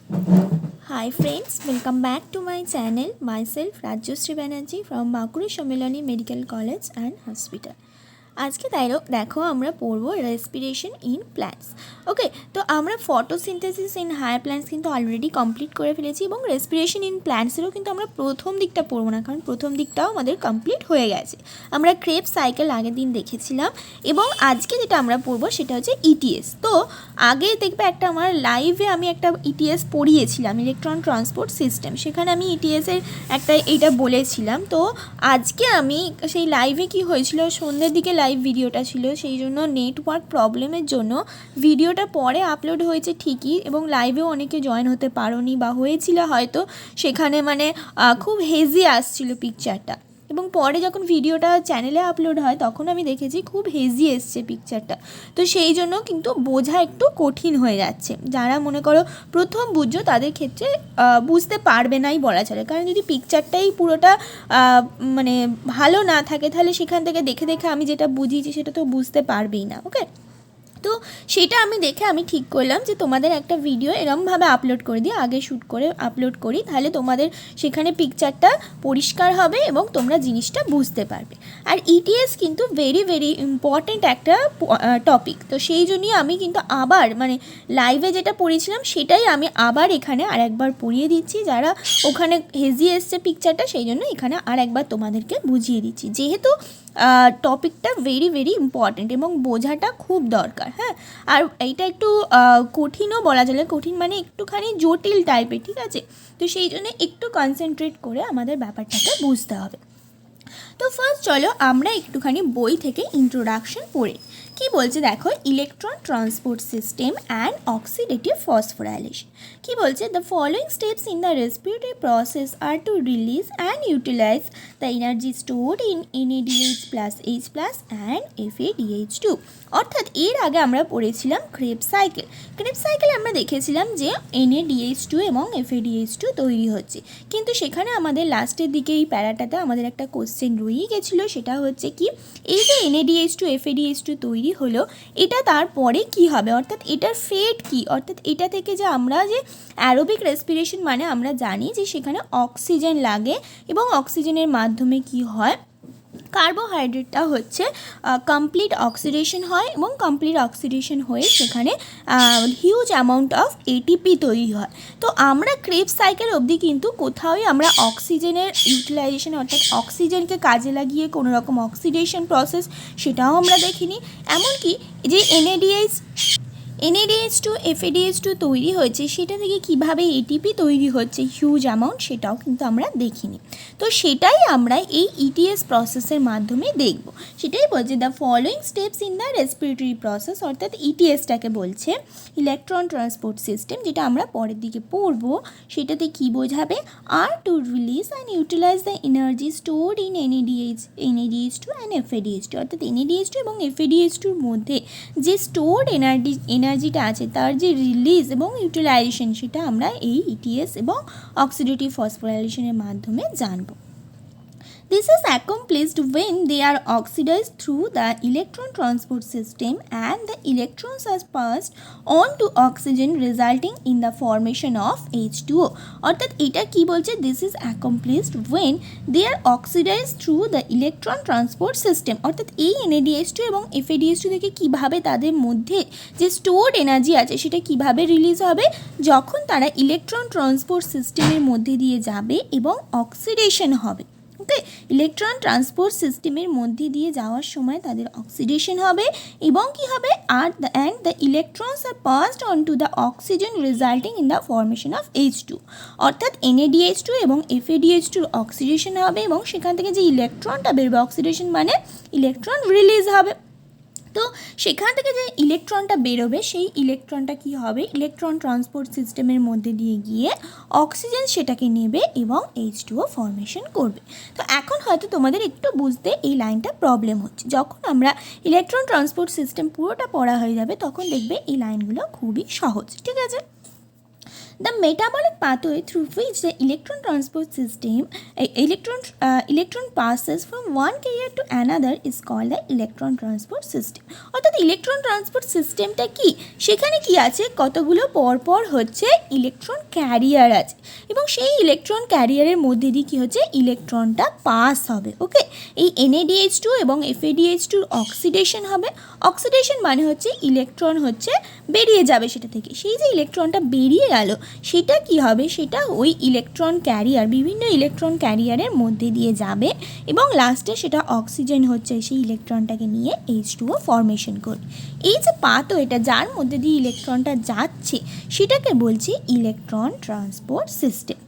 Hi friends, welcome back to my channel. Myself Rajyasree Banerjee from Bankura Sammelani Medical College and Hospital. আজকে দেখো আমরা পড়বো respiration in plants. ওকে, তো আমরা photosynthesis in higher plants কিন্তু already complete করে ফেলেছি এবং রেসপিরেশন ইন প্ল্যান্টসেরও কিন্তু আমরা প্রথম দিকটা পড়বো না, কারণ প্রথম দিকটাও আমাদের কমপ্লিট হয়ে গেছে। আমরা ক্রেবস সাইকেল আগের দিন দেখেছিলাম এবং আজকে যেটা আমরা পড়বো সেটা হচ্ছে ইটিএস। তো আগে দেখবে একটা আমার লাইভে আমি একটা ইটিএস পড়িয়েছিলাম, ইলেকট্রন ট্রান্সপোর্ট সিস্টেম, সেখানে আমি ইটিএসের একটা এইটা বলেছিলাম। তো আজকে আমি সেই লাইভে কি হয়েছিল, সন্ধ্যের দিকে লাইভ ভিডিওটা ছিল, সেই জন্য নেটওয়ার্ক প্রবলেমের জন্য ভিডিওটা পরে আপলোড হয়েছে ঠিকই, এবং লাইভেও অনেকে জয়েন হতে পারোনি বা হয়েছিল হয়তো, সেখানে মানে খুব হেজি আসছিল পিকচারটা, এবং পরে যখন ভিডিওটা চ্যানেলে আপলোড হয় তখন আমি দেখেছি খুব হেজি এসছে পিকচারটা। তো সেই জন্য কিন্তু বোঝা একটু কঠিন হয়ে যাচ্ছে। যারা মনে করো প্রথম বুঝছো তাদের ক্ষেত্রে বুঝতে পারবে নাই বলা চলে, কারণ যদি পিকচারটাই পুরোটা মানে ভালো না থাকে তাহলে সেখান থেকে দেখে দেখে আমি যেটা বুঝিয়েছি সেটা তো বুঝতে পারবেই না। ওকে, তো সেটা আমি দেখে আমি ঠিক করলাম যে তোমাদের একটা ভিডিও এরমভাবে আপলোড করে দিই, আগে শ্যুট করে আপলোড করি, তাহলে তোমাদের সেখানে পিকচারটা পরিষ্কার হবে এবং তোমরা জিনিসটা বুঝতে পারবে। আর ইটিএস কিন্তু ভেরি ভেরি ইম্পর্ট্যান্ট একটা টপিক, তো সেই জন্যই আমি কিন্তু আবার মানে লাইভে যেটা পড়িয়েছিলাম সেটাই আমি আবার এখানে আর একবার পড়িয়ে দিচ্ছি। যারা ওখানে হেজি এসছে পিকচারটা, সেই জন্য এখানে আর একবার তোমাদেরকে বুঝিয়ে দিচ্ছি, যেহেতু টপিকটা ভেরি ভেরি ইম্পর্ট্যান্ট এবং বোঝাটা খুব দরকার। হ্যাঁ, আর এইটা একটু কঠিনও বলা চলে, কঠিন মানে একটুখানি জটিল টাইপের, ঠিক আছে? তো সেই জন্য একটু কনসেন্ট্রেট করে আমাদের ব্যাপারটাকে বুঝতে হবে। তো ফার্স্ট চলো আমরা একটুখানি বই থেকে ইন্ট্রোডাকশন পড়ে কি বলছে দেখো, electron transport system and oxidative phosphorylation. কি বলছে, the following steps in the respiratory process are to release and utilise the energy stored in NADH plus H plus and FADH2। অর্থাৎ এর আগে আমরা পড়েছিলাম ক্রেবস সাইকেল। ক্রেবস সাইকেলে আমরা দেখেছিলাম যে NADH2 এবং FADH2 তৈরি হচ্ছে, কিন্তু সেখানে আমাদের লাস্টের দিকে এই প্যারাটাতে আমাদের একটা কোশ্চেন রয়েই গেছিলো, সেটা হচ্ছে কি, এই যে NADH2 FADH2 তৈরি হলো, এটা তারপরে কি হবে, অর্থাৎ এটার ফেট কি, অর্থাৎ এটা থেকে যে আমরা যে অ্যারোবিক রেসপিরেশন মানে আমরা জানি যে সেখানে অক্সিজেন লাগে এবং অক্সিজেনের মাধ্যমে কি হয়, কার্বোহাইড্রেটটা হচ্ছে কমপ্লিট অক্সিডেশন হয় এবং কমপ্লিট অক্সিডেশন হয়ে সেখানে হিউজ অ্যামাউন্ট অফ ATP তৈরি হয়। তো আমরা ক্রেবস সাইকেল অবধি কিন্তু কোথাওই আমরা অক্সিজেনের ইউটিলাইজেশন অর্থাৎ অক্সিজেনকে কাজে লাগিয়ে কোনো রকম অক্সিডেশন প্রসেস সেটাও আমরা দেখিনি। এমনকি যে NADH2 FADH2 তৈরি হয়েছে সেটা থেকে কিভাবে ATP তৈরি হচ্ছে হিউজ অ্যামাউন্ট, সেটাও কিন্তু আমরা দেখিনি। তো সেটাই আমরা এই ইটিএস প্রসেসের মাধ্যমে দেখব। সেটাই বলছে the following steps in the respiratory process, অর্থাৎ ইটিএসটাকে বলছে ইলেকট্রন ট্রান্সপোর্ট সিস্টেম, যেটা আমরা পরের দিকে পড়বো। সেটাতে কি বোঝাবে, আর to release and utilise the energy stored in NADH2 and FADH2। অর্থাৎ NADH2 এবং FADH2-র মধ্যে যে স্টোরড এনার্জিটা আছে তার যে রিলিজ এবং ইউটিলাইজেশন, সেটা আমরা এই ইটিএস এবং অক্সিডেটিভ ফসফোরাইলেশনের মাধ্যমে জানব। This is accomplished when they are oxidized through the electron transport system and the electrons are passed on to oxygen resulting in the formation of H2O. অর্থাৎ এটা কি বলছে, this is accomplished when they are oxidized through the electron transport system। অর্থাৎ এই NADH2 এবং FADH2 থেকে কিভাবে তাদের মধ্যে যে স্টোরড এনার্জি আছে সেটা কিভাবে রিলিজ হবে, যখন তারা ইলেকট্রন ট্রান্সপোর্ট সিস্টেমের মধ্যে দিয়ে যাবে এবং অক্সিডেশন হবে। ওকে, ইলেকট্রন ট্রান্সপোর্ট সিস্টেমের মধ্যে দিয়ে যাওয়ার সময় তাদের অক্সিডেশন হবে এবং কি হবে, and the electrons are passed on to the oxygen resulting in the formation of H2। অর্থাৎ NADH2 এবং FADH2 অক্সিডেশন হবে এবং সেখান থেকে যে ইলেকট্রনটা বেরোবে, অক্সিডেশন মানে ইলেকট্রন রিলিজ হবে। তো সেখান থেকে যে ইলেকট্রনটা বেরোবে সেই ইলেকট্রনটা কি হবে, ইলেকট্রন ট্রান্সপোর্ট সিস্টেমের মধ্যে দিয়ে গিয়ে অক্সিজেন সেটাকে নেবে এবং H2O ফর্মেশন করবে। তো এখন হয়তো তোমাদের একটু বুঝতে এই লাইনটা প্রবলেম হচ্ছে, যখন আমরা ইলেকট্রন ট্রান্সপোর্ট সিস্টেম পুরোটা পড়া হয়ে যাবে তখন দেখবে এই লাইনগুলো খুবই সহজ, ঠিক আছে? The metabolic pathway through which the electron transport system electron passes from one carrier to another is called the electron transport system. অর্থাৎ ইলেকট্রন ট্রান্সপোর্ট সিস্টেমটা কি, সেখানে কি আছে, কতগুলো পরপর হচ্ছে ইলেকট্রন ক্যারিয়ার আছে এবং সেই ইলেকট্রন ক্যারিয়ারের মধ্যে দিয়ে কী হচ্ছে, ইলেকট্রনটা পাস হবে। ওকে, এই NADH2 এবং FADH2 অক্সিডেশন হবে। অক্সিডেশন মানে হচ্ছে ইলেকট্রন হচ্ছে বেরিয়ে যাবে সেটা থেকে। সেই যে ইলেকট্রনটা বেরিয়ে গেল সেটা কি হবে, সেটা ওই ইলেকট্রন ক্যারিয়ার, বিভিন্ন ইলেকট্রন ক্যারিয়ারের মধ্যে দিয়ে যাবে এবং লাস্টে সেটা অক্সিজেন হচ্ছে সেই ইলেকট্রনটাকে নিয়ে H2O ফর্মেশন করবে। এই যে পাথওয়ে, এটা যার মধ্যে দিয়ে ইলেকট্রনটা যাচ্ছে সেটাকে বলছি electron transport system.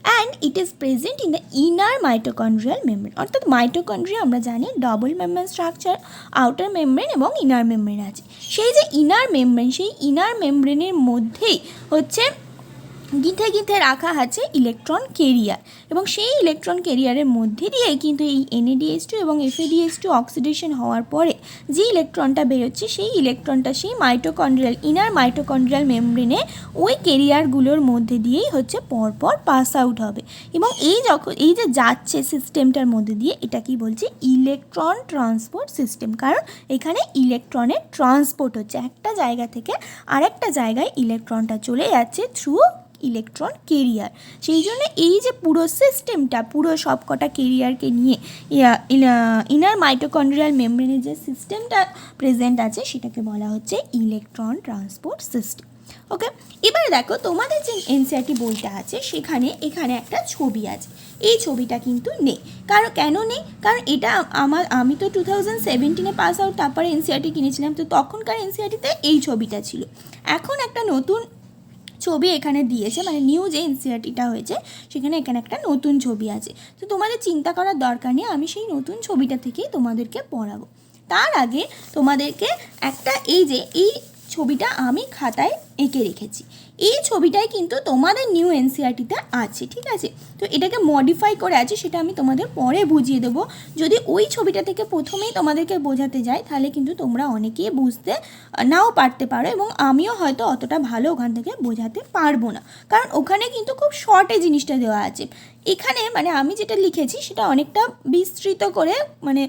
And it is present in the inner mitochondrial membrane. অর্থাৎ মাইটোকন্ড্রিয়া আমরা জানি double membrane structure, outer membrane এবং ইনার মেমব্রেন আছে। সেই যে ইনার মেমব্রেন, সেই ইনার মেমব্রেনের মধ্যেই হচ্ছে গিঁথে গিঁথে রাখা আছে ইলেকট্রন কেরিয়ার এবং সেই ইলেকট্রন কেরিয়ারের মধ্যে দিয়েই কিন্তু এই NADH2 এবং FADH2 অক্সিডেশন হওয়ার পরে যে ইলেকট্রনটা বেরোচ্ছে সেই ইলেকট্রনটা সেই ইনার মাইটোকন্ড্রিয়াল মেমব্রেনে ওই কেরিয়ারগুলোর মধ্যে দিয়েই হচ্ছে পরপর পাস আউট হবে এবং এই যে যাচ্ছে সিস্টেমটার মধ্যে দিয়ে, এটা কি বলছি, ইলেকট্রন ট্রান্সপোর্ট সিস্টেম। কারণ এখানে ইলেকট্রনের ট্রান্সপোর্ট হচ্ছে, একটা জায়গা থেকে আরেকটা জায়গায় ইলেকট্রনটা চলে যাচ্ছে থ্রু ইলেকট্রন কেরিয়ার। সেই জন্য এই যে পুরো সিস্টেমটা, পুরো সবকটা কেরিয়ারকে নিয়ে ইনার মাইটোকন্ড্রিয়াল মেমব্রেনের যে সিস্টেমটা প্রেজেন্ট আছে সেটাকে বলা হচ্ছে ইলেকট্রন ট্রান্সপোর্ট সিস্টেম। ওকে, এবার দেখো তোমাদের যে NCERT বইটা আছে সেখানে এখানে একটা ছবি আছে, এই ছবিটা কিন্তু নেই। কেন নেই? কারণ এটা আমি তো 2017-এ পাস আউট, তারপরে NCERT কিনেছিলাম, তো তখনকার NCERT-তে এই ছবিটা ছিল। এখন একটা নতুন ছবি এখানে দিয়েছে, মানে নিউ যে NCERT-টা হয়েছে সেখানে এখানে একটা নতুন ছবি আছে। তো তোমাদের চিন্তা করার দরকার নেই, আমি সেই নতুন ছবিটা থেকেই তোমাদেরকে পড়াবো। তার আগে তোমাদেরকে একটা এই ছবিটা আমি খাতায় এঁকে রেখেছি, এই ছবিটাই কিন্তু তোমাদের নিউ NCERT-তে আছে, ঠিক আছে? তো এটাকে মডিফাই করে আছে, সেটা আমি তোমাদের পরে বুঝিয়ে দেবো। যদি ওই ছবিটা থেকে প্রথমেই তোমাদেরকে বোঝাতে যাই তাহলে কিন্তু তোমরা অনেকেই বুঝতে নাও পারতে পারো এবং আমিও হয়তো অতটা ভালো ওখান থেকে বোঝাতে পারবো না, কারণ ওখানে কিন্তু খুব শর্টে জিনিসটা দেওয়া আছে। এখানে মানে আমি যেটা লিখেছি সেটা অনেকটা বিস্তৃত করে মানে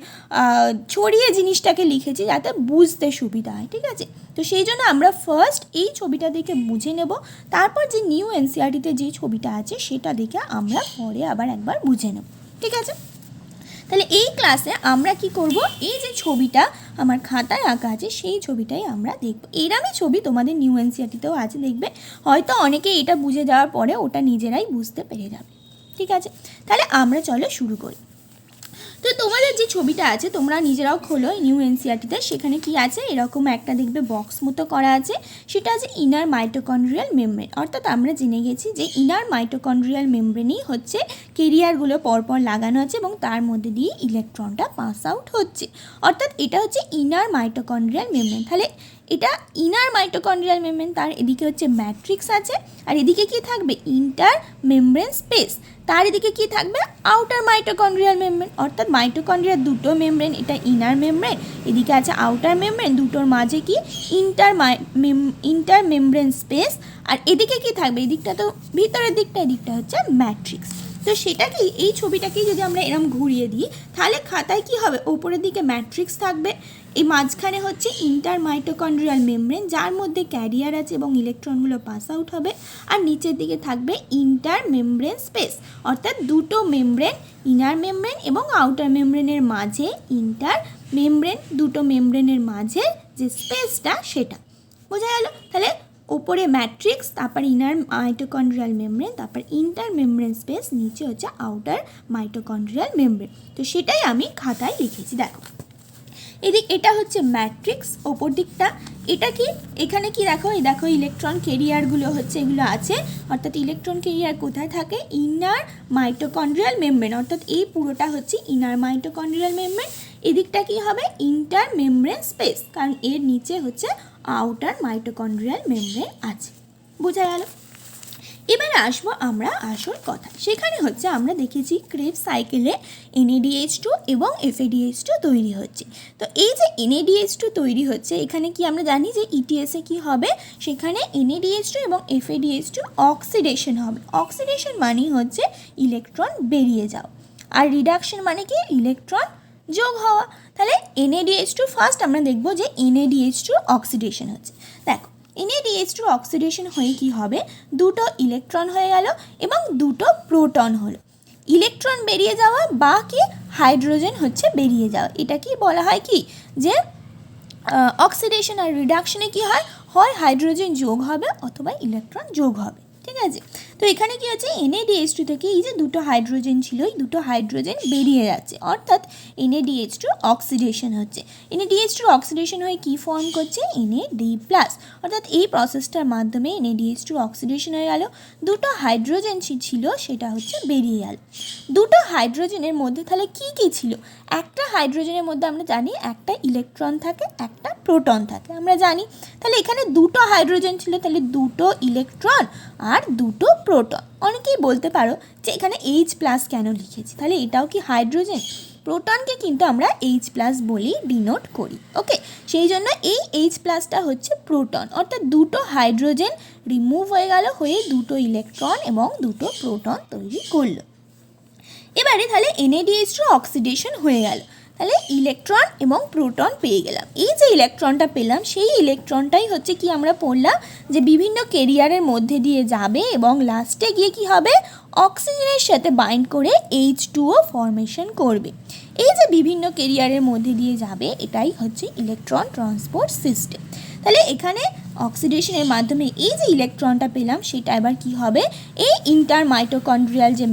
ছড়িয়ে জিনিসটাকে লিখেছি যাতে বুঝতে সুবিধা হয়, ঠিক আছে? তো সেই জন্য আমরা ফার্স্ট এই ছবিটা দেখে বুঝে নেব, তারপর যে নিউ NCERT-তে যে ছবিটা আছে সেটা দেখে আমরা পরে আবার একবার বুঝে নেব, ঠিক আছে? তাহলে এই ক্লাসে আমরা কি করব, এই যে ছবিটা আমার খাতায় আঁকা আছে সেই ছবিটাই আমরা দেখব। এরকমই ছবি তোমাদের নিউ NCERT-তেও আছে, দেখবে হয়তো অনেকে এটা বুঝে যাওয়ার পরে ওটা নিজেরাই বুঝতে পেরে যাবে, ঠিক আছে? তাহলে আমরা চলো শুরু করি। তো তোমাদের যে ছবিটা আছে তোমরা নিজেরাও খোলো নিউ NCERT-তে, সেখানে কি আছে, এরকম একটা দেখবে বক্স মতো করা আছে, সেটা আছে ইনার মাইটোকন্ড্রিয়াল মেমব্রেন। অর্থাৎ আমরা জেনে গেছি যে ইনার মাইটোকন্ড্রিয়াল মেমব্রেনই হচ্ছে কেরিয়ারগুলো পরপর লাগানো আছে এবং তার মধ্যে দিয়ে ইলেকট্রনটা পাস আউট হচ্ছে, অর্থাৎ এটা হচ্ছে ইনার মাইটোকন্ড্রিয়াল মেমব্রেন। তাহলে এটা ইনার মাইটোকন্ড্রিয়াল মেমব্রেন, তার এদিকে হচ্ছে ম্যাট্রিক্স আছে, আর এদিকে কি থাকবে, ইন্টার মেমব্রেন স্পেস, তার এদিকে কি থাকবে, আউটার মাইটোকন্ড্রিয়াল মেমব্রেন। অর্থাৎ মাইটোকন্ড্রিয়ার দুটো মেমব্রেন, এটা ইনার মেমব্রেন, এদিকে আছে আউটার মেমব্রেন, দুটোর মাঝে কি ইন্টার মেমব্রেন স্পেস, আর এদিকে কি থাকবে, এদিকটা তো ভিতরের দিকটা, এদিকটা হচ্ছে ম্যাট্রিক্স। তো সেটাকেই, এই ছবিটাকেই যদি আমরা এরকম ঘুরিয়ে দিই তাহলে খাতায় কি হবে, ওপরের দিকে ম্যাট্রিক্স থাকবে, এই মাঝখানে হচ্ছে ইন্টার মাইটোকন্ড্রিয়াল মেমব্রেন যার মধ্যে ক্যারিয়ার আছে এবং ইলেকট্রনগুলো পাস আউট হবে, আর নিচের দিকে থাকবে ইন্টার মেমব্রেন স্পেস, অর্থাৎ দুটো মেমব্রেন, ইনার মেমব্রেন এবং আউটার মেমব্রেনের মাঝে ইন্টার মেমব্রেন, দুটো মেমব্রেনের মাঝে যে স্পেসটা সেটা বোঝা গেল। তাহলে ওপরে ম্যাট্রিক্স, তারপর ইনার মাইটোকন্ড্রিয়াল মেমব্রেন, তারপর ইন্টার মেমব্রেন স্পেস, নিচে হচ্ছে আউটার মাইটোকন্ড্রিয়াল মেমব্রেন। তো সেটাই আমি খাতায় লিখেছি, দেখো এটা হচ্ছে ম্যাট্রিক্স ওপর দিকটা, এটা কি, এখানে কি দেখো, এই দেখো ইলেকট্রন কেরিয়ারগুলো হচ্ছে এগুলো আছে, অর্থাৎ ইলেকট্রন কেরিয়ার কোথায় থাকে, ইনার মাইটোকন্ড্রিয়াল মেমব্রেন, অর্থাৎ এই পুরোটা হচ্ছে ইনার মাইটোকন্ড্রিয়াল মেমব্রেন। এদিকটা কি হবে, ইন্টার মেমব্রেন স্পেস, কারণ এর নিচে হচ্ছে আউটার মাইটোকন্ড্রিয়াল মেমব্রেন আছে, বোঝা গেল? এবারে আসবো আমরা আসল কথা, সেখানে হচ্ছে আমরা দেখেছি ক্রেবস সাইকেলে NADH2 এবং FADH2 তৈরি হচ্ছে। তো এই যে NADH2 তৈরি হচ্ছে, এখানে কি আমরা জানি যে ETSে কি হবে, সেখানে NADH2 এবং FADH2 অক্সিডেশন হবে। অক্সিডেশন মানেই হচ্ছে ইলেকট্রন বেরিয়ে যাও, আর রিডাকশন মানে কি ইলেকট্রন যোগ হওয়া। তাহলে NADH2 ফার্স্ট আমরা দেখব যে NADH2 অক্সিডেশন হচ্ছে। দেখো NADH2 অক্সিডেশন হয়ে কি হবে, দুটো ইলেকট্রন হয়ে গেল এবং দুটো প্রোটন হলো। ইলেকট্রন বেরিয়ে যাওয়া বা কি হাইড্রোজেন হচ্ছে বেরিয়ে যাওয়া, এটা কি বলা হয় কি যে অক্সিডেশন। আর রিডাকশনে কি হয়, হয় হাইড্রোজেন যোগ হবে অথবা ইলেকট্রন যোগ হবে, ঠিক আছে। তো এখানে কি হচ্ছে, NADH2 থেকে এই যে দুটো হাইড্রোজেন ছিল, এই দুটো হাইড্রোজেন বেরিয়ে যাচ্ছে, অর্থাৎ NADH2 অক্সিডেশন হচ্ছে। NADH2 অক্সিডেশন হয়ে কি ফর্ম করছে, NAD+, অর্থাৎ এই প্রসেসটার মাধ্যমে NADH2 অক্সিডেশন হয়ে গেল, দুটো হাইড্রোজেন ছিল সেটা হচ্ছে বেরিয়ে গেল। দুটো হাইড্রোজেনের মধ্যে তাহলে কি কি ছিল, একটা হাইড্রোজেনের মধ্যে আমরা জানি একটা ইলেকট্রন থাকে, একটা প্রোটন থাকে, আমরা জানি। তাহলে এখানে দুটো হাইড্রোজেন ছিল, তাহলে দুটো ইলেকট্রন আর দুটো প্রোটন। অনেকেই বলতে পারো যে এখানে H+ কেন লিখেছি, তাহলে এটাও কি হাইড্রোজেন? প্রোটনকে কিন্তু আমরা H+ বলি ডিনোট করি, ওকে। সেই জন্য এই H+টা হচ্ছে প্রোটন, অর্থাৎ দুটো হাইড্রোজেন রিমুভ হয়ে গেল, হয়ে দুটো ইলেকট্রন এবং দুটো প্রোটন তৈরি করলো। এবারে তাহলে NADH2 অক্সিডেশন হয়ে গেল, তাহলে ইলেকট্রন এবং প্রোটন পেয়ে গেলাম। এই যে ইলেকট্রনটা পেলাম, সেই ইলেকট্রনটাই হচ্ছে কি আমরা পড়লাম যে বিভিন্ন ক্যারিয়ারের মধ্যে দিয়ে যাবে এবং লাস্টে গিয়ে কি হবে, অক্সিজেনের সাথে বাইন্ড করে H2O ফর্মেশন করবে। এই যে বিভিন্ন ক্যারিয়ারের মধ্যে দিয়ে যাবে, এটাই হচ্ছে ইলেকট্রন ট্রান্সপোর্ট সিস্টেম। তাহলে এখানে অক্সিডেশনের মাধ্যমে এই যে ইলেকট্রনটা পেলাম, সেটা এবার কি হবে, এই ইনার মাইটোকন্ড্রিয়াল যে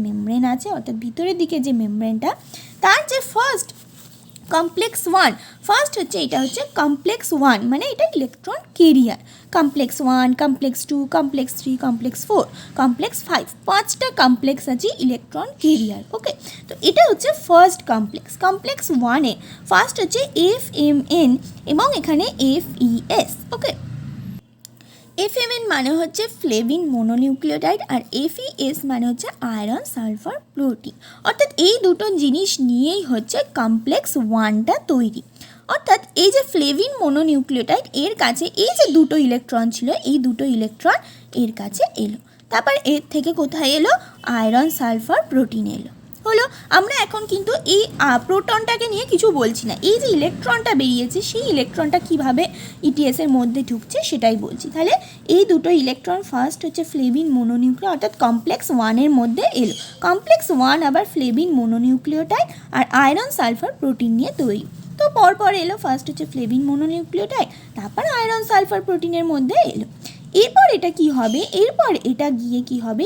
মেমব্রেন আছে, অর্থাৎ ভিতরের দিকে যে মেমব্রেনটা, তার যে ফার্স্ট কমপ্লেক্স 1, ফার্স্ট হচ্ছে এটা হচ্ছে কমপ্লেক্স 1, মানে এটা electron career. Complex 1, complex 2, complex 3, complex 4, complex 5, 5টা কমপ্লেক্স আছে ইলেকট্রন ক্যারিয়ার, ওকে। তো এটা হচ্ছে ফার্স্ট কমপ্লেক্স। কমপ্লেক্স 1-এ ফার্স্ট হচ্ছে FMN এবং এখানে FES, ওকে। FMN মানে হচ্ছে ফ্লেভিন মোনোনিউক্লিওটাইড, আর FES মানে হচ্ছে আয়রন সালফার প্রোটিন, অর্থাৎ এই দুটো জিনিস নিয়েই হচ্ছে কমপ্লেক্স 1টা তৈরি। অর্থাৎ এই যে ফ্লেভিন মোনোনিউক্লিওটাইড, এর কাছে এই যে দুটো ইলেকট্রন ছিল, এই দুটো ইলেকট্রন এর কাছে এলো, তারপর এর থেকে কোথায় এলো, আয়রন সালফার প্রোটিন এলো, হলো। আমরা এখন কিন্তু এই প্রোটনটাকে নিয়ে কিছু বলছি না, এই যে ইলেকট্রনটা বেরিয়েছে সেই ইলেকট্রনটা কিভাবে ইটিএসের মধ্যে ঢুকছে সেটাই বলছি। তাহলে এই দুটো ইলেকট্রন ফার্স্ট হচ্ছে ফ্লেভিন মোনোনিউক্লিও, অর্থাৎ কমপ্লেক্স 1-এর মধ্যে এলো। কমপ্লেক্স 1 আবার ফ্লেভিন মোনোনিউক্লিওটাইড আর আয়রন সালফার প্রোটিন নিয়ে তৈরি। তো পরপর এলো, ফার্স্ট হচ্ছে ফ্লেভিন মোনোনিউক্লিওটাইড, তারপর আয়রন সালফার প্রোটিনের মধ্যে এলো। এরপর এটা কি হবে, এরপর এটা গিয়ে কি হবে,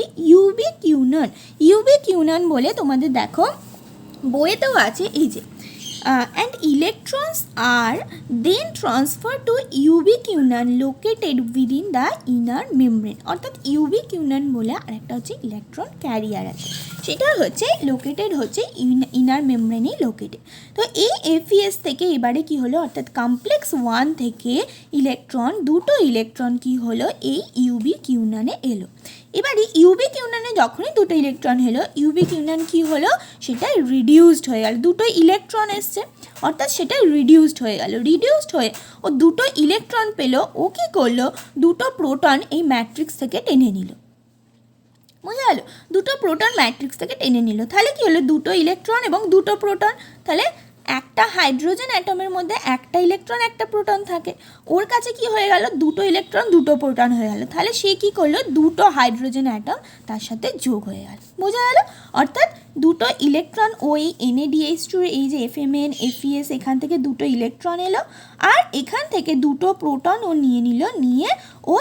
ইউবিকিউনান বলে তোমাদের দেখো বইয়েতেও আছে, এই যে and electrons are then transferred to ubiquinone located within the inner membrane, অর্থাৎ ইউবিকিউনান বলে আরেকটা হচ্ছে ইলেকট্রন ক্যারিয়ার আছে, সেটা হচ্ছে লোকেটেড হচ্ছে ইনার মেমব্রেনেই লোকেটেড। তো এই FES থেকে এবারে কি হলো, অর্থাৎ কমপ্লেক্স 1 থেকে ইলেকট্রন, দুটো ইলেকট্রন কি হলো, এই ইউবিকিউনানে এলো। এবারে ইউবিকিউনানে যখনই দুটো ইলেকট্রন হলো, ইউবিকিউনান কি হলো, সেটা রিডিউসড হয়ে গেল, দুটো ইলেকট্রন এসছে, অর্থাৎ সেটা রিডিউসড হয়ে গেল। রিডিউসড হয়ে ও দুটো ইলেকট্রন পেলো, ও কী করলো, দুটো প্রোটন এই ম্যাট্রিক্স থেকে টেনে নিল, বুঝা গেল, দুটো প্রোটন ম্যাট্রিক্স থেকে টেনে নিল। তাহলে কি হলো, দুটো ইলেকট্রন এবং দুটো প্রোটন, তাহলে একটা হাইড্রোজেন অ্যাটমের মধ্যে একটা ইলেকট্রন একটা প্রোটন থাকে, ওর কাছে কি হয়ে গেল, দুটো ইলেকট্রন দুটো প্রোটন হয়ে গেল, তাহলে সে কী করলো, দুটো হাইড্রোজেন অ্যাটম তার সাথে যোগ হয়ে গেল, বোঝা গেল। অর্থাৎ দুটো ইলেকট্রন ওই NADH2 এই যে FMN FES এখান থেকে দুটো ইলেকট্রন এলো, আর এখান থেকে দুটো প্রোটন ও নিয়ে নিল, নিয়ে ও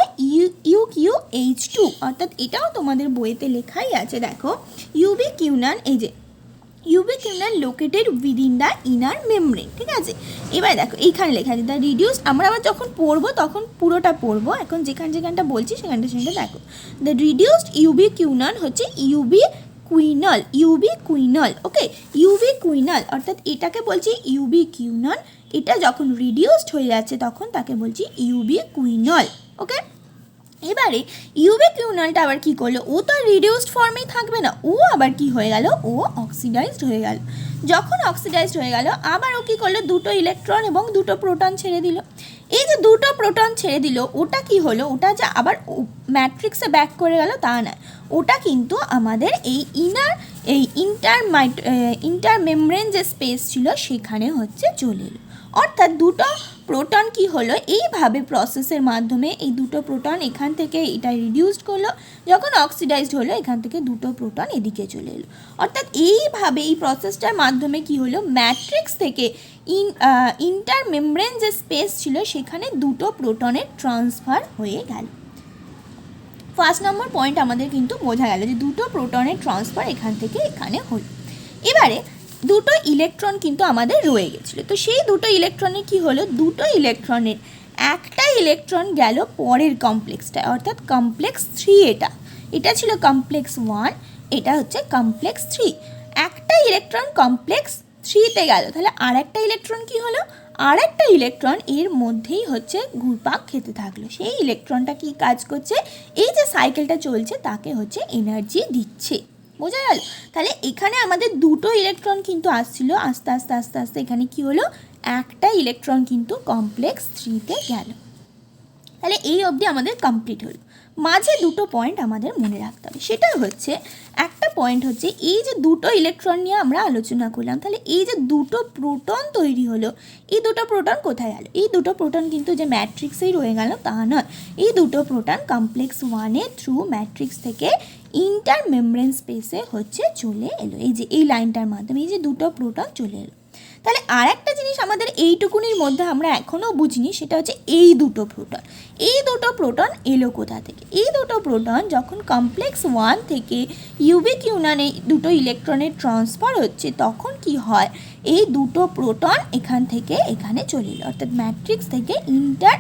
UQH2, অর্থাৎ এটাও তোমাদের বইতে লেখাই আছে, দেখো ইউবিকিউনান, এই যে ubiquinone located within the inner membrane, ঠিক আছে। এবার দেখো এইখানে লেখা আছে দ্য রিডিউস, আমরা আবার যখন পড়বো তখন পুরোটা পড়বো, এখন যেখানটা বলছি সেখানটা দেখো। দ্য রিডিউসড ইউবিকিউনান হচ্ছে ইউবিকুইনল, ওকে, ইউবিকুইনল, অর্থাৎ এটাকে বলছি ইউবিকিউনান, এটা যখন রিডিউসড হয়ে যাচ্ছে তখন তাকে বলছি ইউবিকুইনল, ওকে। এবারে ইউবিক ইউনিয়নটা আবার কি করলো, ও তো আর রিডিউসড ফর্মেই থাকবে না, ও আবার কি হয়ে গেল, ও অক্সিডাইজড হয়ে গেল। যখন অক্সিডাইজড হয়ে গেল আবার ও কী করলো, দুটো ইলেকট্রন এবং দুটো প্রোটন ছেড়ে দিল। এই যে দুটো প্রোটন ছেড়ে দিল, ওটা কি হলো, ওটা যে আবার ম্যাট্রিক্সে ব্যাক করে গেল তা না, ওটা কিন্তু আমাদের এই ইন্টার মেমব্রেন যে স্পেস ছিল সেখানে হচ্ছে চলে এলো। অর্থাৎ দুটো প্রোটন কি হলো, এইভাবে প্রসেসের মাধ্যমে এই দুটো প্রোটন এখান থেকে এটা রিডিউসড করলো, যখন অক্সিডাইজড হলো এখান থেকে দুটো প্রোটন এদিকে চলে এলো। অর্থাৎ এইভাবে এই প্রসেসটার মাধ্যমে কি হলো, ম্যাট্রিক্স থেকে ইন্টার মেমব্রেন যে স্পেস ছিল সেখানে দুটো প্রোটনের ট্রান্সফার হয়ে গেল। ফার্স্ট নম্বর পয়েন্ট আমাদের কিন্তু বোঝা গেল যে দুটো প্রোটনের ট্রান্সফার এখান থেকে এখানে হলো। এবারে দুটো ইলেকট্রন কিন্তু আমাদের রয়ে গেছিলো, তো সেই দুটো ইলেকট্রনের কি হলো, দুটো ইলেকট্রনের একটা ইলেকট্রন গেল পরের কমপ্লেক্সটায়, অর্থাৎ কমপ্লেক্স 3 এটা ছিল কমপ্লেক্স 1, এটা হচ্ছে কমপ্লেক্স 3। একটা ইলেকট্রন কমপ্লেক্স 3তে গেল, তাহলে আর একটা ইলেকট্রন কি হলো, আর একটা ইলেকট্রন এর মধ্যেই হচ্ছে ঘুরপাক খেতে থাকলো। সেই ইলেকট্রনটা কি কাজ করছে, এই যে সাইকেলটা চলছে তাকে হচ্ছে এনার্জি দিচ্ছে। বোঝা গেল? তাহলে এখানে আমাদের দুটো ইলেকট্রন কিন্তু আসছিল, আস্তে আস্তে আস্তে আস্তে এখানে কি হলো, একটা ইলেকট্রন কিন্তু কমপ্লেক্স 3তে গেল। তাহলে এই অবধি আমাদের কমপ্লিট হলো। মাঝে দুটো পয়েন্ট আমাদের মনে রাখতে হবে, সেটা হচ্ছে একটা পয়েন্ট হচ্ছে এই যে দুটো ইলেকট্রন নিয়ে আমরা আলোচনা করলাম, তাহলে এই যে দুটো প্রোটন তৈরি হলো, এই দুটো প্রোটন কোথায় গেল, এই দুটো প্রোটন কিন্তু যে ম্যাট্রিক্সেই রয়ে গেল তা নয়, এই দুটো প্রোটন কমপ্লেক্স 1-এ থ্রু ম্যাট্রিক্স থেকে ইন্টার মেমব্রেন স্পেসে হচ্ছে চলে এলো, এই যে এই লাইনটার মাধ্যমে এই যে দুটো প্রোটন চলে এলো। তাহলে আর একটা জিনিস আমাদের এইটুকুনির মধ্যে আমরা এখনও বুঝিনি, সেটা হচ্ছে এই দুটো প্রোটন এলো কোথা থেকে। এই দুটো প্রোটন যখন কমপ্লেক্স 1 থেকে ইউবিক ইউনিয়নে দুটো ইলেকট্রনের ট্রান্সফার হচ্ছে তখন কি হয়, এই দুটো প্রোটন এখান থেকে এখানে চলে এলো, অর্থাৎ ম্যাট্রিক্স থেকে ইন্টার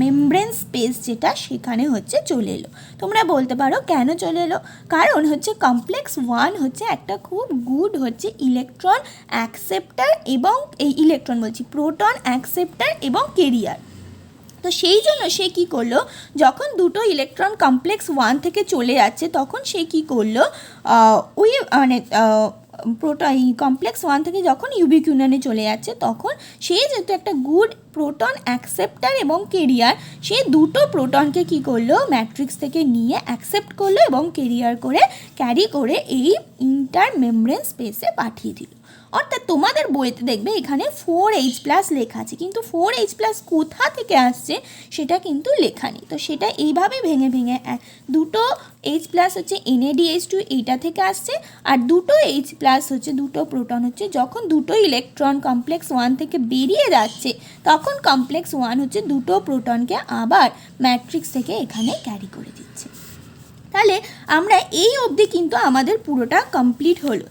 মেমব্রেন স্পেস যেটা সেখানে হচ্ছে চলে এলো। তোমরা বলতে পারো কেন চলে এলো, কারণ হচ্ছে কমপ্লেক্স 1 হচ্ছে একটা খুব গুড হচ্ছে ইলেকট্রন অ্যাকসেপ্টার এবং এই ইলেকট্রন বলছি প্রোটন অ্যাকসেপ্টার এবং কেরিয়ার। তো সেই জন্য সে কী করলো, যখন দুটো ইলেকট্রন কমপ্লেক্স 1 থেকে চলে যাচ্ছে তখন সে কী করলো, ওই মানে কমপ্লেক্স 1 থেকে যখন ইউবিক ইউনিয়নে চলে যাচ্ছে তখন সে যেহেতু একটা গুড প্রোটন অ্যাকসেপ্টার এবং কেরিয়ার, সে দুটো প্রোটনকে কী করলো, ম্যাট্রিক্স থেকে নিয়ে অ্যাকসেপ্ট করলো এবং ক্যারি করে এই ইন্টার মেমব্রেন স্পেসে পাঠিয়ে দিল। অর্থাৎ তোমাদের বইতে দেখবে এখানে 4H+ লেখা আছে, কিন্তু 4H+ কোথা থেকে আসছে সেটা কিন্তু লেখা নেই। তো সেটা এইভাবে ভেঙে ভেঙে দুটো H+ হচ্ছে NADH2 এইটা থেকে আসছে, আর দুটো H+ হচ্ছে দুটো প্রোটন হচ্ছে যখন দুটো ইলেকট্রন কমপ্লেক্স 1 থেকে বেরিয়ে যাচ্ছে তখন কমপ্লেক্স 1 হচ্ছে দুটো প্রোটনকে আবার ম্যাট্রিক্স থেকে এখানে ক্যারি করে দিচ্ছে। তাহলে আমরা এই অবধি কিন্তু আমাদের পুরোটা কমপ্লিট হলো।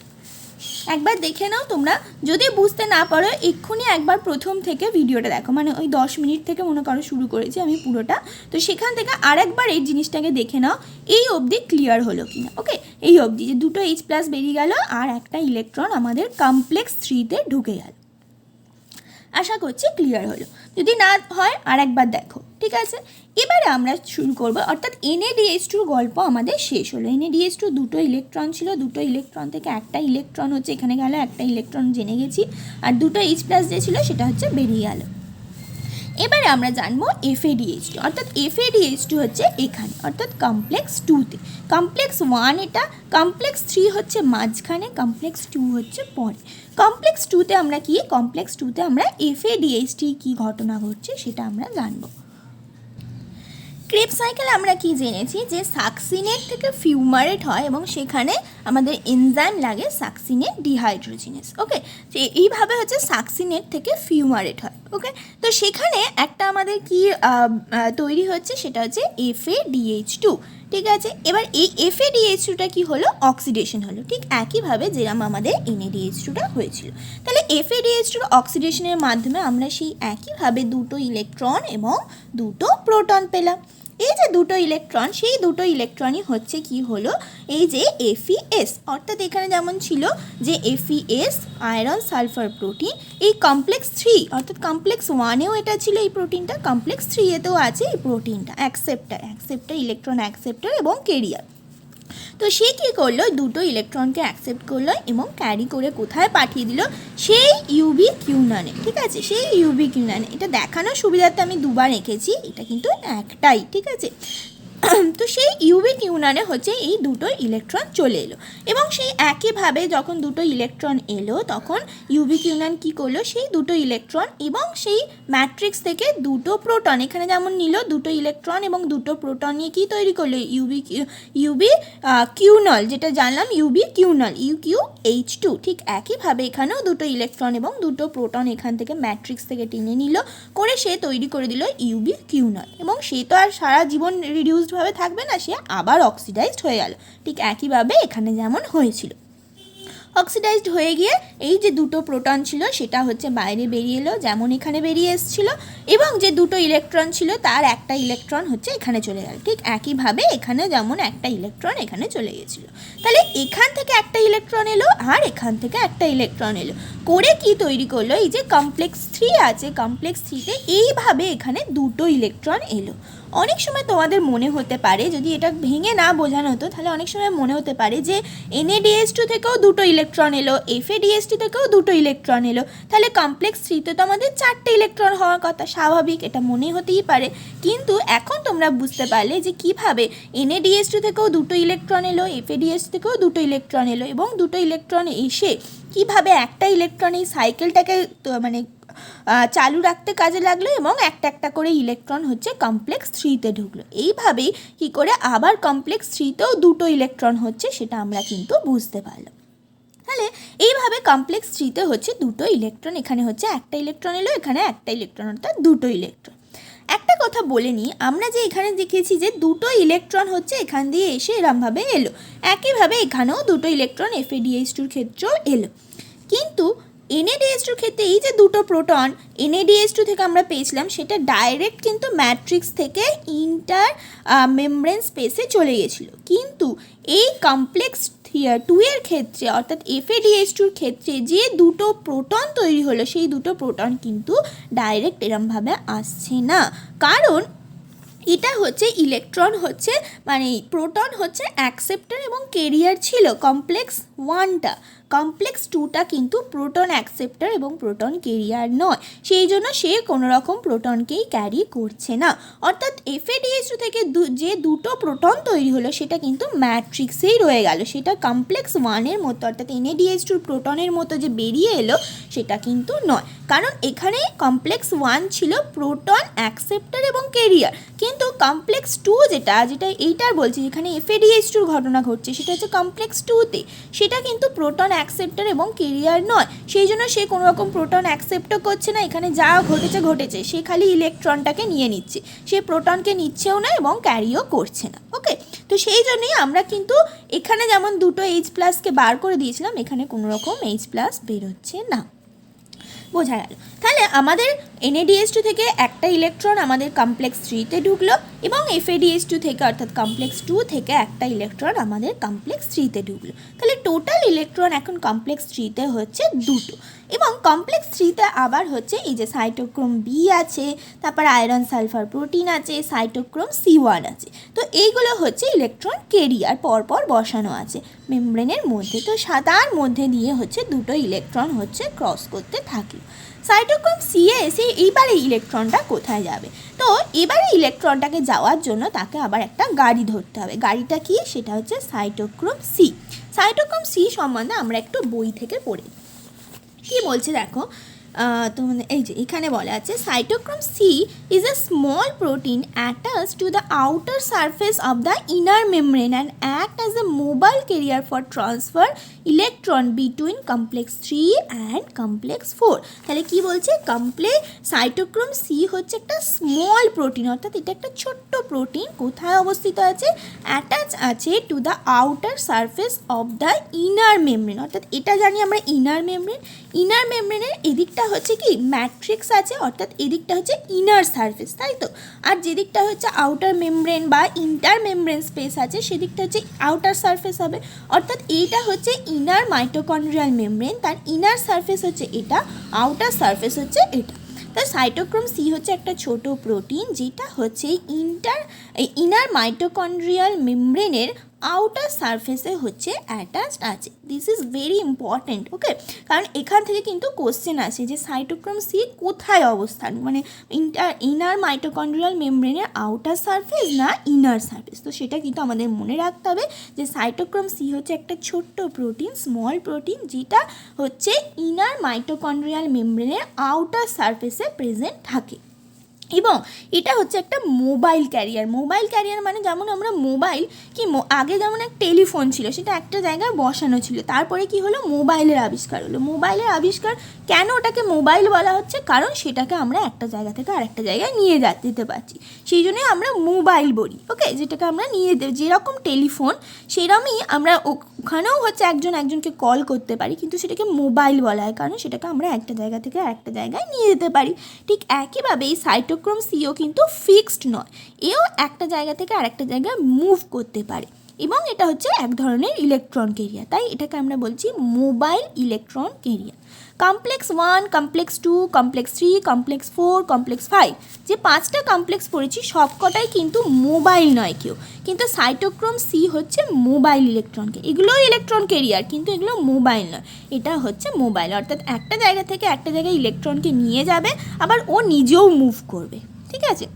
একবার দেখে নাও তোমরা, যদি বুঝতে না পারো এক্ষুনি একবার প্রথম থেকে ভিডিওটা দেখো, মানে ওই 10 মিনিট থেকে মনে করো শুরু করেছি আমি পুরোটা, তো সেখান থেকে আরেকবার এই জিনিসটাকে দেখে নাও এই অবধি ক্লিয়ার হলো কিনা। ওকে, এই অবধি যে দুটো H+ বেরিয়ে গেল আর একটা ইলেকট্রন আমাদের কমপ্লেক্স 3-তে ঢুকে গেল, আশা করছি ক্লিয়ার হলো। যদি না হয় আর একবার দেখো, ঠিক আছে। এবারে আমরা শুরু করব, অর্থাৎ NADH2 গল্প আমাদের শেষ হলো। NADH2 দুটো ইলেকট্রন ছিল, দুটো ইলেকট্রন থেকে একটা ইলেকট্রন হচ্ছে এখানে গেল, একটা ইলেকট্রন জেনে গেছি, আর দুটো H+ যে ছিল সেটা হচ্ছে বেরিয়ে গেল। এবারে আমরা জানবো FADH2, অর্থাৎ FADH2 হচ্ছে এখানে, অর্থাৎ কমপ্লেক্স 2-তে। কমপ্লেক্স 1 এটা, কমপ্লেক্স 3 হচ্ছে মাঝখানে, কমপ্লেক্স 2 হচ্ছে পরে। কমপ্লেক্স 2-তে আমরা কি, কমপ্লেক্স 2-তে আমরা FADH2 কি ঘটনা ঘটছে সেটা আমরা জানবো। ক্রেবস সাইকেলে আমরা কি জেনেছি যে সাকসিনেট থেকে ফিউমারেট হয় এবং সেখানে আমাদের এনজাইম লাগে সাকসিনেট ডিহাইড্রোজিনেস। ওকে, তো এইভাবে হচ্ছে সাকসিনেট থেকে ফিউমারেট হয়। ওকে, তো সেখানে একটা আমাদের কি তৈরি হচ্ছে সেটা হচ্ছে FADH2, ঠিক আছে। এবার এই FADH2টা কি হলো, অক্সিডেশন হলো, ঠিক একইভাবে যেরকম আমাদের NADH2টা হয়েছিল। তাহলে FADH2 অক্সিডেশনের মাধ্যমে আমরা সেই একইভাবে দুটো ইলেকট্রন এবং দুটো প্রোটন পেলাম। এই যে দুটো ইলেকট্রন, সেই দুটো ইলেকট্রনই হচ্ছে কি হলো এই যে FeS, অর্থাৎ এখানে যেমন ছিল যে FeS আয়রন সালফার প্রোটিন, এই কমপ্লেক্স 3 অর্থাৎ কমপ্লেক্স 1এও এটা ছিল এই প্রোটিনটা, কমপ্লেক্স 3এতেও আছে এই প্রোটিনটা, অ্যাকসেপ্টার ইলেকট্রন অ্যাকসেপ্টার এবং ক্যারিয়ার। তো সে কী করলো, দুটো ইলেকট্রনকে অ্যাকসেপ্ট করলো এবং ক্যারি করে কোথায় পাঠিয়ে দিল, সেই ইউবি কিউনানে। ঠিক আছে, সেই ইউবি কিউনানে। এটা দেখানোর সুবিধার্থে আমি দুবার এঁকেছি, এটা কিন্তু একটাই। ঠিক আছে, তো সেই ইউবি কিউনানে হচ্ছে এই দুটো ইলেকট্রন চলে এলো এবং সেই একইভাবে যখন দুটো ইলেকট্রন এলো তখন ইউবি কিউনান কী করলো, সেই দুটো ইলেকট্রন এবং সেই ম্যাট্রিক্স থেকে দুটো প্রোটন, এখানে যেমন নিল দুটো ইলেকট্রন এবং দুটো প্রোটন নিয়ে কী তৈরি করলো, ইউবি কিউনল, যেটা জানলাম ইউবি কিউনল, UqH2। ঠিক একইভাবে এখানেও দুটো ইলেকট্রন এবং দুটো প্রোটন এখান থেকে ম্যাট্রিক্স থেকে টেনে নিল, করে সে তৈরি করে দিল ইউবি কিউনল। এবং সে তো আর সারা জীবন রিডিউসডভাবে থাকবে না, সে আবার অক্সিডাইজড হয়ে গেল। ঠিক একইভাবে এখানে যেমন হয়েছিল, অক্সিডাইজড হয়ে গিয়ে এই যে দুটো প্রোটন ছিল সেটা হচ্ছে বাইরে বেরিয়ে এলো, যেমন এখানে বেরিয়ে এসেছিল, এবং যে দুটো ইলেকট্রন ছিল তার একটা ইলেকট্রন হচ্ছে এখানে চলে গেল। ঠিক একইভাবে এখানে যেমন একটা ইলেকট্রন এখানে চলে গেছিলো। তাহলে এখান থেকে একটা ইলেকট্রন এলো আর এখান থেকে একটা ইলেকট্রন এলো, করে কি তৈরি করলো, এই যে কমপ্লেক্স 3 আছে, কমপ্লেক্স 3তে এইভাবে এখানে দুটো ইলেকট্রন এলো। অনেক সময় তোমাদের মনে হতে পারে, যদি এটা ভেঙে না বোঝানো হতো তাহলে অনেক সময় মনে হতে পারে যে NaDH2 থেকেও দুটো ইলেকট্রন এলো, FADH2 থেকেও দুটো ইলেকট্রন এলো, তাহলে কমপ্লেক্স 3তে তো আমাদের 4টে ইলেকট্রন হওয়ার কথা, স্বাভাবিক, এটা মনে হতেই পারে। কিন্তু এখন তোমরা বুঝতে পারলে যে কিভাবে NaDH2 থেকেও দুটো ইলেকট্রন এলো, FADH2 থেকেও দুটো ইলেকট্রন এলো, এবং দুটো ইলেকট্রন এসে কিভাবে একটা ইলেকট্রন এই সাইকেলটাকে মানে চালু রাখতে কাজে লাগলো এবং একটা একটা করে ইলেকট্রন হচ্ছে কমপ্লেক্স 3তে ঢুকলো। এইভাবেই কি করে আবার কমপ্লেক্স 3তেও দুটো ইলেকট্রন হচ্ছে সেটা আমরা কিন্তু বুঝতে পারলাম। তাহলে এইভাবে কমপ্লেক্স 3তে হচ্ছে দুটো ইলেকট্রন, এখানে হচ্ছে একটা ইলেকট্রন এলো, এখানে একটা ইলেকট্রন, অর্থাৎ দুটো ইলেকট্রন। একটা কথা বলে নিই, আমরা যে এখানে দেখেছি যে দুটো ইলেকট্রন হচ্ছে এখান দিয়ে এসে এরমভাবে এলো, একইভাবে এখানেও দুটো ইলেকট্রন FADH2-র ক্ষেত্রেও এলো। কিন্তু NaDH2-র ক্ষেত্রে এই যে দুটো প্রোটন NaDH2 থেকে আমরা পেয়েছিলাম সেটা ডাইরেক্ট কিন্তু ম্যাট্রিক্স থেকে ইন্টার মেমব্রেন স্পেসে চলে গেছিলো। কিন্তু এই কমপ্লেক্স 2-এর ক্ষেত্রে অর্থাৎ FADH2-র ক্ষেত্রে যে দুটো প্রোটন তৈরি হলো সেই দুটো প্রোটন কিন্তু ডাইরেক্ট এরমভাবে আসছে না, কারণ এটা হচ্ছে ইলেকট্রন হচ্ছে মানে প্রোটন হচ্ছে অ্যাকসেপ্টার এবং ক্যারিয়ার ছিল কমপ্লেক্স 1টা, কমপ্লেক্স 2টা কিন্তু প্রোটন অ্যাকসেপ্টার এবং প্রোটন ক্যারিয়ার নয়, সেই জন্য সে কোনো রকম প্রোটনকেই ক্যারি করছে না। অর্থাৎ FADH2 থেকে যে দুটো প্রোটন তৈরি হলো সেটা কিন্তু ম্যাট্রিক্সেই রয়ে গেল, সেটা কমপ্লেক্স 1-এর মতো অর্থাৎ NaDH2 প্রোটনের মতো যে বেরিয়ে এলো সেটা কিন্তু নয়, কারণ এখানে কমপ্লেক্স 1 ছিল প্রোটন অ্যাকসেপ্টার এবং ক্যারিয়ার, কিন্তু কমপ্লেক্স 2 যেটা এইটার বলছি যেখানে FADH2-র ঘটনা ঘটছে সেটা হচ্ছে কমপ্লেক্স 2-তে, সেটা কিন্তু প্রোটন অ্যাকসেপ্টার এবং ক্যারিয়ার নয়, সেই জন্য সে কোনো রকম প্রোটন অ্যাকসেপ্টও করছে না, এখানে যা ঘটেছে সে খালি ইলেকট্রনটাকে নিয়ে নিচ্ছে, সে প্রোটনকে নিচ্ছেও না এবং ক্যারিও করছে না। ওকে, তো সেই জন্যই আমরা কিন্তু এখানে যেমন দুটো H+কে বার করে দিয়েছিলাম, এখানে কোনো রকম H+ বেরোচ্ছে না। বোঝা গেল? তাহলে আমাদের NaDH2 থেকে একটা ইলেকট্রন আমাদের কমপ্লেক্স 3তে ঢুকলো এবং FADH2 থেকে অর্থাৎ কমপ্লেক্স 2 থেকে একটা ইলেকট্রন আমাদের কমপ্লেক্স 3তে ঢুকলো। তাহলে টোটাল ইলেকট্রন এখন কমপ্লেক্স 3তে হচ্ছে দুটো, এবং কমপ্লেক্স 3তে আবার হচ্ছে এই যে সাইটোক্রোম B আছে, তারপর আয়রন সালফার প্রোটিন আছে, সাইটোক্রোম C1 আছে। তো এইগুলো হচ্ছে ইলেকট্রন ক্যারিয়ার পরপর বসানো আছে মেমব্রেনের মধ্যে, তো তার মধ্যে দিয়ে হচ্ছে দুটো ইলেকট্রন হচ্ছে ক্রস করতে থাকলো। সাইটোক্রোম সি এ এসে এইবারে ইলেকট্রনটা কোথায় যাবে, তো এবারে ইলেকট্রনটাকে যাওয়ার জন্য তাকে আবার একটা গাড়ি ধরতে হবে, গাড়িটা কি, সেটা হচ্ছে সাইটোক্রোম সি। সাইটোক্রোম সি সম্বন্ধে আমরা একটু বই থেকে পড়ি, কি বলছে দেখো, তো এই যে এখানে বলা আছে cytochrome C is a small protein attached to the outer surface of the inner membrane and act as a mobile carrier for transfer electron between complex 3 and complex 4। তাহলে কি বলছে, সাইটোক্রোম সি হচ্ছে একটা স্মল প্রোটিন, অর্থাৎ এটা একটা ছোট্ট protein, কোথায় অবস্থিত আছে, অ্যাটাচ আছে two the outer surface of the inner membrane, অর্থাৎ এটা জানি আমরা ইনার মেমব্রেন, ইনার মেমব্রেনের এদিকটা হচ্ছে কি ম্যাট্রিক্স আছে, অর্থাৎ এদিকটা হচ্ছে ইনার সারফেস, তাই তো। আর যেদিকটা হচ্ছে আউটার মেমব্রেন বা ইন্টার মেমব্রেন স্পেস আছে সেদিকটা হচ্ছে আউটার সারফেস হবে। অর্থাৎ এইটা হচ্ছে ইনার মাইটোকন্ড্রিয়াল মেমব্রেন, তার ইনার সারফেস হচ্ছে এটা, আউটার সারফেস হচ্ছে এটা। তার সাইটোক্রোম সি হচ্ছে একটা ছোট প্রোটিন যেটা হচ্ছে ইনার মাইটোকন্ড্রিয়াল মেমব্রেনের আউটার সারফেসে হচ্ছে অ্যাটাচড আছে। দিস ইজ ভেরি ইম্পর্ট্যান্ট, ওকে। কারণ এখান থেকে কিন্তু কোশ্চেন আসে যে সাইটোক্রোম সি কোথায় অবস্থান, মানে ইনার মাইটোকন্ড্রিয়াল মেমব্রেনের আউটার সারফেস না ইনার সারফেস। তো সেটা কিন্তু আমাদের মনে রাখতে হবে যে সাইটোক্রোম সি হচ্ছে একটা ছোট্ট প্রোটিন, স্মল প্রোটিন, যেটা হচ্ছে ইনার মাইটোকন্ড্রিয়াল মেমব্রেনের আউটার সারফেসে প্রেজেন্ট থাকে। এবং এটা হচ্ছে একটা মোবাইল ক্যারিয়ার। মোবাইল ক্যারিয়ার মানে যেমন আমরা মোবাইল কি আগে যেমন এক টেলিফোন ছিল, সেটা একটা জায়গায় বসানো ছিল, তারপরে কি হলো মোবাইলের আবিষ্কার হলো। মোবাইলের আবিষ্কার কেন ওটাকে মোবাইল বলা হচ্ছে, কারণ সেটাকে আমরা একটা জায়গা থেকে আরেকটা জায়গায় নিয়ে যেতে পারছি, সেই জন্যই আমরা মোবাইল বলি, ওকে। যেটাকে আমরা নিয়ে যেরকম টেলিফোন সেরকমই আমরা ওখানেও হচ্ছে একজনকে কল করতে পারি, কিন্তু সেটাকে মোবাইল বলা হয় কারণ সেটাকে আমরা একটা জায়গা থেকে আরেকটা জায়গায় নিয়ে যেতে পারি। ঠিক একইভাবে এই সাইটোক্রোম সিও কিন্তু ফিক্সড নয়, এও একটা জায়গা থেকে আরেকটা জায়গায় মুভ করতে পারে এবং এটা হচ্ছে এক ধরনের ইলেকট্রন ক্যারিয়ার, তাই এটাকে আমরা বলছি mobile electron career. Complex 1, complex 2, complex 3, complex 4, complex 5, যে 5টা কমপ্লেক্স পড়েছি সবকটাই কিন্তু মোবাইল নয় কেউ, কিন্তু সাইটোক্রোম সি হচ্ছে মোবাইল ইলেকট্রনকে, এগুলোও ইলেকট্রন ক্যারিয়ার কিন্তু এগুলো মোবাইল নয়, এটা হচ্ছে মোবাইল। অর্থাৎ একটা জায়গা থেকে একটা জায়গায় ইলেকট্রনকে নিয়ে যাবে, আবার ও নিজেও মুভ করবে, ঠিক আছে।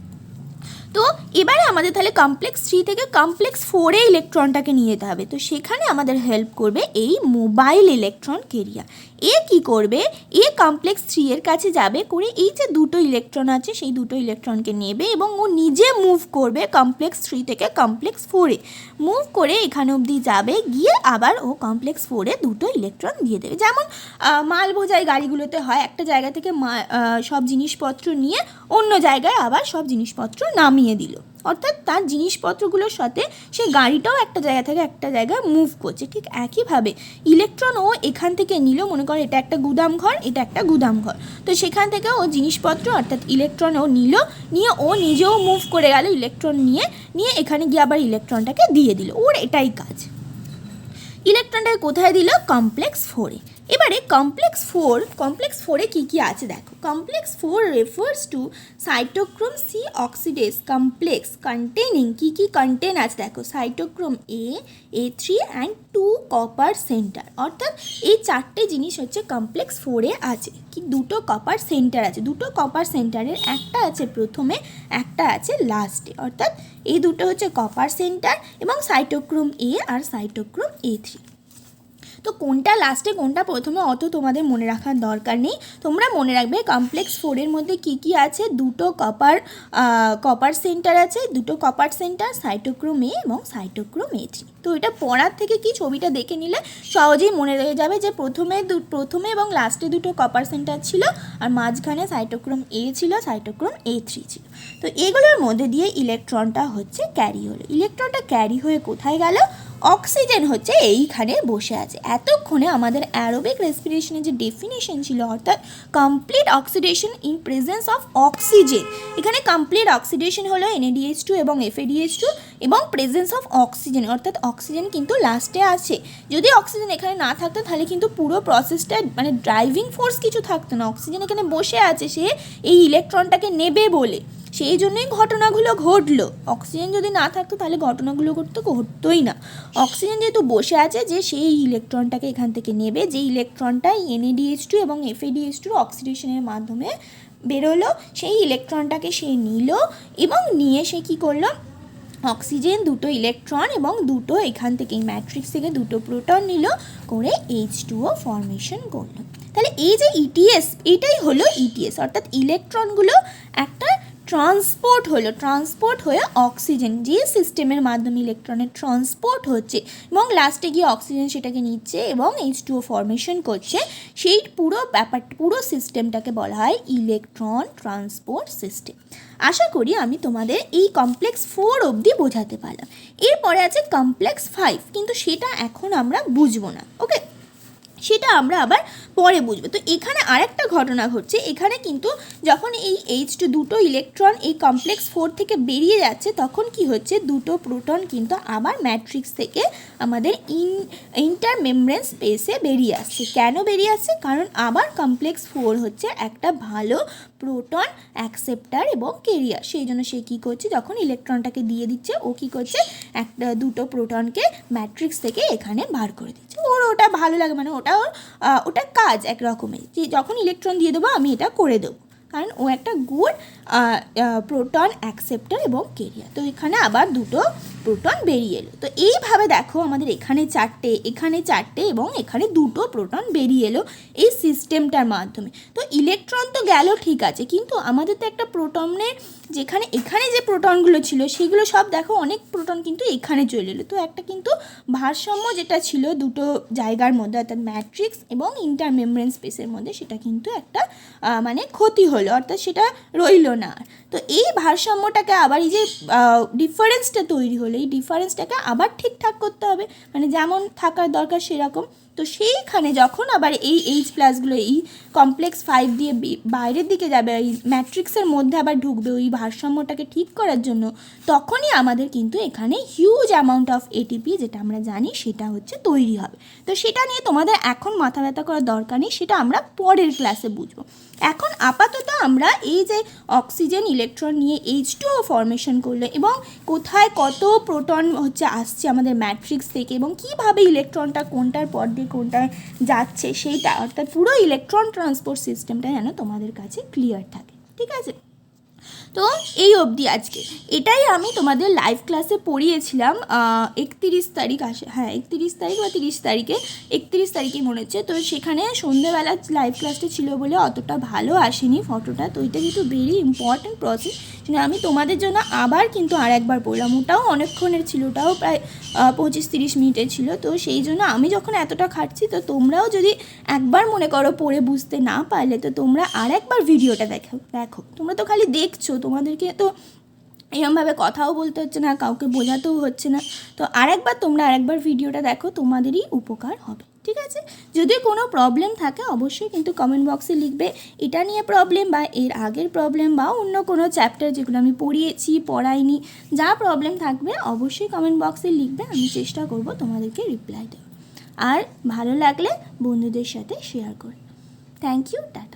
তো এবারে আমাদের তাহলে কমপ্লেক্স 3 থেকে কমপ্লেক্স 4-এ ইলেকট্রনটাকে নিয়ে যেতে হবে, তো সেখানে আমাদের হেল্প করবে এই মোবাইল ইলেকট্রন ক্যারিয়ার। এ কি করবে, এ কমপ্লেক্স 3-এর কাছে যাবে, করে এই যে দুটো ইলেকট্রন আছে সেই দুটো ইলেকট্রনকে নেবে এবং ও নিজে মুভ করবে কমপ্লেক্স 3 থেকে কমপ্লেক্স 4-এ, মুভ করে এখানে অবধি যাবে, গিয়ে আবার ও কমপ্লেক্স 4-এ দুটো ইলেকট্রন দিয়ে দেবে। যেমন মাল বোঝাই গাড়িগুলোতে হয়, একটা জায়গা থেকে সব জিনিসপত্র নিয়ে অন্য জায়গায় আবার সব জিনিসপত্র নামিয়ে দিল, অর্থাৎ তার জিনিসপত্রগুলোর সাথে সেই গাড়িটাও একটা জায়গা থেকে একটা জায়গায় মুভ করছে। ঠিক একইভাবে ইলেকট্রন ও এখান থেকে নিল, মনে করো এটা একটা গুদাম ঘর, এটা একটা গুদাম ঘর, তো সেখান থেকে ও জিনিসপত্র অর্থাৎ ইলেকট্রন ও নিল, নিয়ে ও নিজেও মুভ করে গেল ইলেকট্রন নিয়ে এখানে গিয়ে আবার ইলেকট্রনটাকে দিয়ে দিল, ওর এটাই কাজ। ইলেকট্রনটাকে কোথায় দিল, কমপ্লেক্স 4-এ। এবারে কমপ্লেক্স 4-এ কী কী আছে দেখো। Complex 4 refers to cytochrome C oxidase complex containing, কী কী কন্টেন আছে দেখো, cytochrome A3 and 2 copper centre, অর্থাৎ এই 4টে জিনিস হচ্ছে কমপ্লেক্স 4-এ আছে। কি দুটো কপার সেন্টার আছে, দুটো কপার সেন্টারের একটা আছে প্রথমে, একটা আছে লাস্টে, অর্থাৎ এই দুটো হচ্ছে কপার সেন্টার এবং সাইটোক্রোম A আর সাইটোক্রোম A3। তো কোনটা লাস্টে কোনটা প্রথমে অত তোমাদের মনে রাখার দরকার নেই, তোমরা মনে রাখবে কমপ্লেক্স 4-এর মধ্যে কী কী আছে, দুটো কপার সেন্টার আছে, দুটো কপার সেন্টার সাইটোক্রোম A এবং সাইটোক্রোম A3। তো এটা পড়ার থেকে কি ছবিটা দেখে নিলে সহজেই মনে রয়ে যাবে যে প্রথমে এবং লাস্টে দুটো কপার সেন্টার ছিল আর মাঝখানে সাইটোক্রোম A ছিল, সাইটোক্রোম A3 ছিল। তো এগুলোর মধ্যে দিয়ে ইলেকট্রনটা হচ্ছে ক্যারি হলো, ইলেকট্রনটা ক্যারি হয়ে কোথায় গেল, অক্সিজেন হচ্ছে এইখানে বসে আছে। এতক্ষণে আমাদের অ্যারোবিক রেসপিরেশনের যে ডেফিনেশন ছিল, অর্থাৎ complete oxidation in presence of oxygen, এখানে কমপ্লিট অক্সিডেশন হলো NADH2 এবং FADH2 এবং প্রেজেন্স অফ অক্সিজেন, অর্থাৎ অক্সিজেন কিন্তু লাস্টে আছে। যদি অক্সিজেন এখানে না থাকতো তাহলে কিন্তু পুরো প্রসেসটা মানে ড্রাইভিং ফোর্স কিছু থাকতো না, অক্সিজেন এখানে বসে আছে সে এই ইলেকট্রনটাকে নেবে বলে, সেই জন্যই ঘটনাগুলো ঘটলো। অক্সিজেন যদি না থাকতো তাহলে ঘটনাগুলো ঘটতোই না। অক্সিজেন যেহেতু বসে আছে যে সেই ইলেকট্রনটাকে এখান থেকে নেবে, যে ইলেকট্রনটা NADH2 এবং FADH2 অক্সিডেশনের মাধ্যমে বেরোলো, সেই ইলেকট্রনটাকে সে নিল এবং নিয়ে সে কী করলো, অক্সিজেন দুটো ইলেকট্রন এবং দুটো এখান থেকে এই ম্যাট্রিক্স থেকে দুটো প্রোটন নিল, করে H2O ফর্মেশন করলো। তাহলে এই যে ETS, এটাই হলো ETS, অর্থাৎ ইলেকট্রনগুলো একটা ট্রান্সপোর্ট হয়ে অক্সিজেন, যে সিস্টেমের মাধ্যমে ইলেকট্রনের ট্রান্সপোর্ট হচ্ছে এবং লাস্টে গিয়ে অক্সিজেন সেটাকে নিচ্ছে এবং H2O ফর্মেশন করছে, সেই পুরো সিস্টেমটাকে বলা হয় ইলেকট্রন ট্রান্সপোর্ট সিস্টেম। আশা করি আমি তোমাদের এই কমপ্লেক্স 4 অবধি বোঝাতে পারলাম। এরপরে আছে কমপ্লেক্স 5, কিন্তু সেটা এখন আমরা বুঝবো না, ওকে। সেটা আমরা আবার পরে বুঝবো। তো এখানে আরেকটা ঘটনা ঘটছে, এখানে কিন্তু যখন এই H2 দুটো ইলেকট্রন এই কমপ্লেক্স 4 থেকে বেরিয়ে যাচ্ছে তখন কি হচ্ছে, দুটো প্রোটন কিন্তু আবার ম্যাট্রিক্স থেকে আমাদের ইন্টারমেমব্রেন স্পেসে বেরিয়ে আসছে। কেন বেরিয়ে আসছে? কারণ আবার কমপ্লেক্স 4 হচ্ছে একটা ভালো প্রোটন অ্যাকসেপ্টার এবং কেরিয়ার, সেই জন্য সে কী করছে, যখন ইলেকট্রনটাকে দিয়ে দিচ্ছে ও কী করছে, দুটো প্রোটনকে ম্যাট্রিক্স থেকে এখানে বার করে দিচ্ছে। ওর ওটা ভালো লাগে, মানে ওটা কাজ এক রকমের, যে যখন ইলেকট্রন দিয়ে দেবো আমি এটা করে দেবো, কারণ ও একটা গুড প্রোটন অ্যাকসেপ্টার এবং কেরিয়ার। তো এখানে আবার দুটো প্রোটন বেরিয়ে এলো। তো এইভাবে দেখো আমাদের এখানে চারটে এবং এখানে দুটো প্রোটন বেরিয়ে এলো এই সিস্টেমটার মাধ্যমে। তো ইলেকট্রন তো গেল ঠিক আছে, কিন্তু আমাদের তো একটা প্রোটনের এখানে যে প্রোটনগুলো ছিল সেগুলো সব দেখো, অনেক প্রোটন কিন্তু এখানে চলে এলো। তো একটা কিন্তু ভারসাম্য যেটা ছিল দুটো জায়গার মধ্যে, অর্থাৎ ম্যাট্রিক্স এবং ইন্টারমেমব্রেন স্পেসের মধ্যে, সেটা কিন্তু একটা মানে ক্ষতি হলো, অর্থাৎ সেটা রইল না। তো এই ভারসাম্যটাকে আবার এই যে ডিফারেন্সটা তৈরি হলো, এই ডিফারেন্সটাকে আবার ঠিকঠাক করতে হবে, মানে যেমন থাকার দরকার সেরকম। তো সেইখানে যখন আবার এই H+গুলো এই কমপ্লেক্স 5 দিয়ে বাইরের দিকে যাবে, এই ম্যাট্রিক্সের মধ্যে আবার ঢুকবে ওই ভারসাম্যটাকে ঠিক করার জন্য, তখনই আমাদের কিন্তু এখানে হিউজ অ্যামাউন্ট অফ এটিপি, যেটা আমরা জানি সেটা হচ্ছে তৈরি হবে। তো সেটা নিয়ে তোমাদের এখন মাথা ব্যথা করার দরকার নেই, সেটা আমরা পরের ক্লাসে বুঝবো। এখন আপাতত আমরা এই যে অক্সিজেন ইলেকট্রন নিয়ে H2O ফর্মেশন করলো এবং কোথায় কত প্রোটন হচ্ছে আসছে আমাদের ম্যাট্রিক্স থেকে এবং কিভাবে ইলেকট্রনটা কোনটার পর দিয়ে কোনটায় যাচ্ছে, সেইটা অর্থাৎ পুরো ইলেকট্রন ট্রান্সপোর্ট সিস্টেমটা যেন তোমাদের কাছে ক্লিয়ার থাকে। ঠিক আছে, তো এই অবধি আজকে এটাই আমি তোমাদের লাইভ ক্লাসে পড়িয়েছিলাম 31 তারিখ আসে, হ্যাঁ 31 তারিখ বা 30 তারিখে, 31 তারিখে মনে হচ্ছে। তো সেখানে সন্ধ্যেবেলা লাইভ ক্লাসটা ছিল বলে অতটা ভালো আসেনি ফটোটা, তো এটা কিন্তু ভেরি ইম্পর্ট্যান্ট প্রসেস। আমি তোমাদের জন্য আবার কিন্তু আর একবার পড়লাম, ওটাও অনেকক্ষণের ছিল, ওটাও প্রায় 25-30 মিনিটের ছিল। তো সেই জন্য আমি যখন এতটা খাটছি, তো তোমরাও যদি একবার মনে করো পড়ে বুঝতে না পারলে, তো তোমরা আর একবার ভিডিওটা দেখো। তোমরা তো খালি দেখছো, তোমাদেরকে তো এরমভাবে কথাও বলতে হচ্ছে না, কাউকে বোঝাতেও হচ্ছে না। তো তোমরা আরেকবার ভিডিওটা দেখো, তোমাদেরই উপকার হবে। ঠিক আছে, যদি কোনো প্রবলেম থাকে অবশ্যই কিন্তু কমেন্ট বক্সে লিখবে, এটা নিয়ে প্রবলেম বা এর আগের প্রবলেম বা অন্য কোনো চ্যাপ্টার যেগুলো আমি পড়াইনি, যা প্রবলেম থাকবে অবশ্যই কমেন্ট বক্সে লিখবে, আমি চেষ্টা করব তোমাদেরকে রিপ্লাই দেওয়ার। আর ভালো লাগলে বন্ধুদের সাথে শেয়ার করো। Thank you, tata.